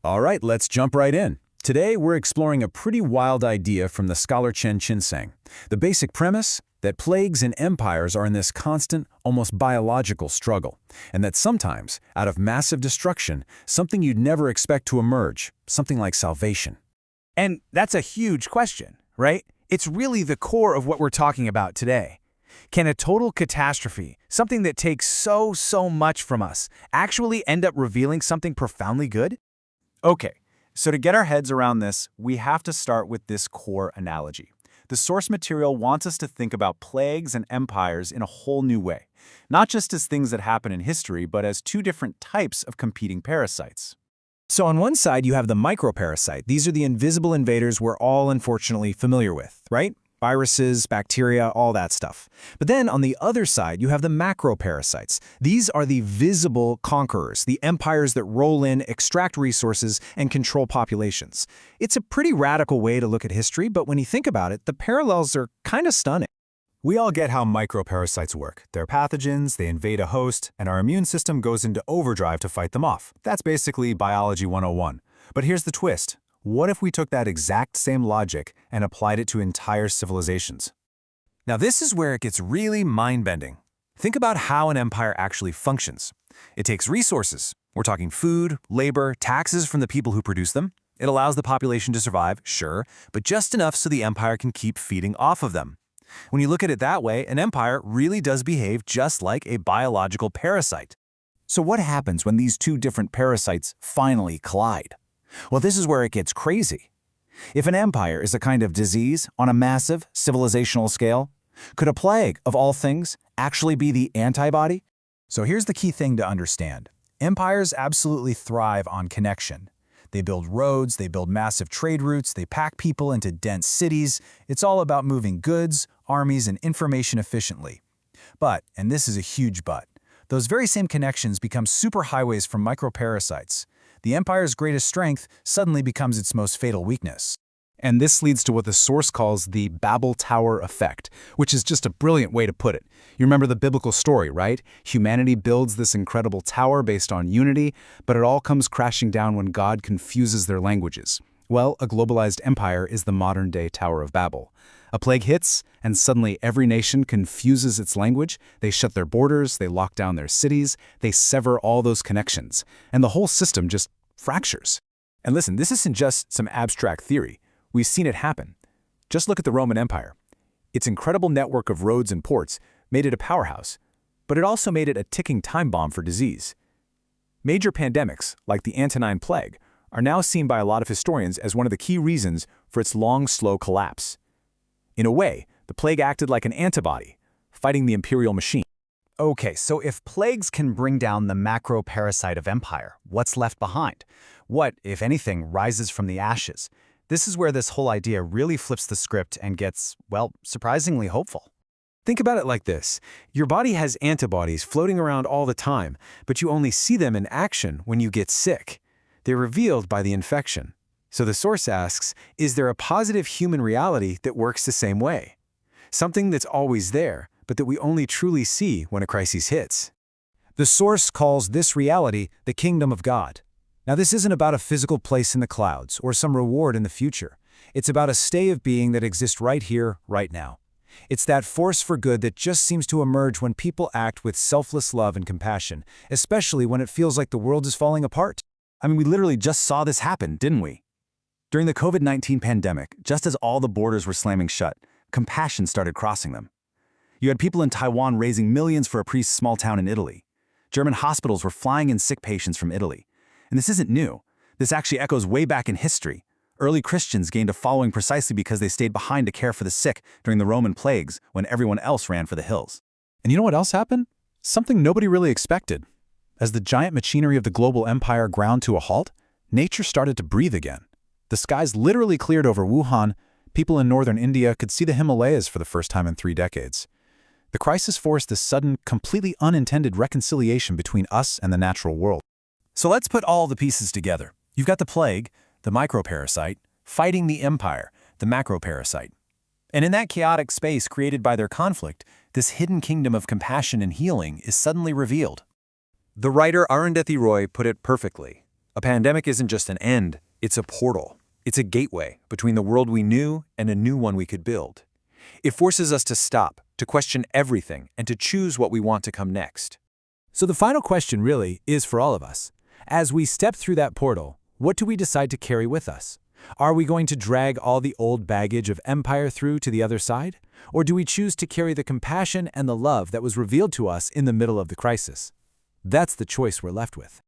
All right, let's jump right in. Today, we're exploring a pretty wild idea from the scholar Chen Qinseng. The basic premise? That plagues and empires are in this constant, almost biological struggle, and that sometimes, out of massive destruction, something you'd never expect to emerge, something like salvation. And that's a huge question, right? It's really the core of what we're talking about today. Can a total catastrophe, something that takes so much from us, actually end up revealing something profoundly good? Okay, so to get our heads around this, we have to start with this core analogy. The source material wants us to think about plagues and empires in a whole new way, not just as things that happen in history, but as two different types of competing parasites. So on one side, you have the microparasite. These are the invisible invaders we're all unfortunately familiar with, right? Viruses, bacteria, all that stuff. But then on the other side, you have the macroparasites. These are the visible conquerors, the empires that roll in, extract resources, and control populations. It's a pretty radical way to look at history, but when you think about it, the parallels are kind of stunning. We all get how microparasites work. They're pathogens, they invade a host, and our immune system goes into overdrive to fight them off. That's basically biology 101. But here's the twist. What if we took that exact same logic and applied it to entire civilizations? Now this is where it gets really mind-bending. Think about how an empire actually functions. It takes resources. We're talking food, labor, taxes from the people who produce them. It allows the population to survive, sure, but just enough so the empire can keep feeding off of them. When you look at it that way, an empire really does behave just like a biological parasite. So what happens when these two different parasites finally collide? Well, this is where it gets crazy. If an empire is a kind of disease on a massive civilizational scale, could a plague, of all things, actually be the antibody? So here's the key thing to understand. Empires absolutely thrive on connection. They build roads, they build massive trade routes, they pack people into dense cities. It's all about moving goods, armies, and information efficiently. But, and this is a huge but, those very same connections become superhighways for microparasites. The empire's greatest strength suddenly becomes its most fatal weakness. And this leads to what the source calls the Babel Tower effect, which is just a brilliant way to put it. You remember the biblical story, right? Humanity builds this incredible tower based on unity, but it all comes crashing down when God confuses their languages. Well, a globalized empire is the modern-day Tower of Babel. A plague hits, and suddenly every nation confuses its language. They shut their borders, they lock down their cities, they sever all those connections, and the whole system just fractures. And listen, this isn't just some abstract theory. We've seen it happen. Just look at the Roman Empire. Its incredible network of roads and ports made it a powerhouse, but it also made it a ticking time bomb for disease. Major pandemics, like the Antonine Plague, are now seen by a lot of historians as one of the key reasons for its long, slow collapse. In a way, the plague acted like an antibody, fighting the imperial machine. Okay, so if plagues can bring down the macro-parasite of empire, what's left behind? What, if anything, rises from the ashes? This is where this whole idea really flips the script and gets, well, surprisingly hopeful. Think about it like this. Your body has antibodies floating around all the time, but you only see them in action when you get sick. They're revealed by the infection. So the source asks, is there a positive human reality that works the same way? Something that's always there, but that we only truly see when a crisis hits. The source calls this reality the kingdom of God. Now, this isn't about a physical place in the clouds or some reward in the future. It's about a state of being that exists right here, right now. It's that force for good that just seems to emerge when people act with selfless love and compassion, especially when it feels like the world is falling apart. I mean, we literally just saw this happen, didn't we? During the COVID-19 pandemic, just as all the borders were slamming shut, compassion started crossing them. You had people in Taiwan raising millions for a priest's small town in Italy. German hospitals were flying in sick patients from Italy. And this isn't new. This actually echoes way back in history. Early Christians gained a following precisely because they stayed behind to care for the sick during the Roman plagues when everyone else ran for the hills. And you know what else happened? Something nobody really expected. As the giant machinery of the global empire ground to a halt, nature started to breathe again. The skies literally cleared over Wuhan. People in northern India could see the Himalayas for the first time in 3 decades. The crisis forced this sudden, completely unintended reconciliation between us and the natural world. So let's put all the pieces together. You've got the plague, the microparasite, fighting the empire, the macroparasite. And in that chaotic space created by their conflict, this hidden kingdom of compassion and healing is suddenly revealed. The writer Arundhati Roy put it perfectly. A pandemic isn't just an end, it's a portal. It's a gateway between the world we knew and a new one we could build. It forces us to stop, to question everything, and to choose what we want to come next. So the final question really is for all of us. As we step through that portal, what do we decide to carry with us? Are we going to drag all the old baggage of empire through to the other side? Or do we choose to carry the compassion and the love that was revealed to us in the middle of the crisis? That's the choice we're left with.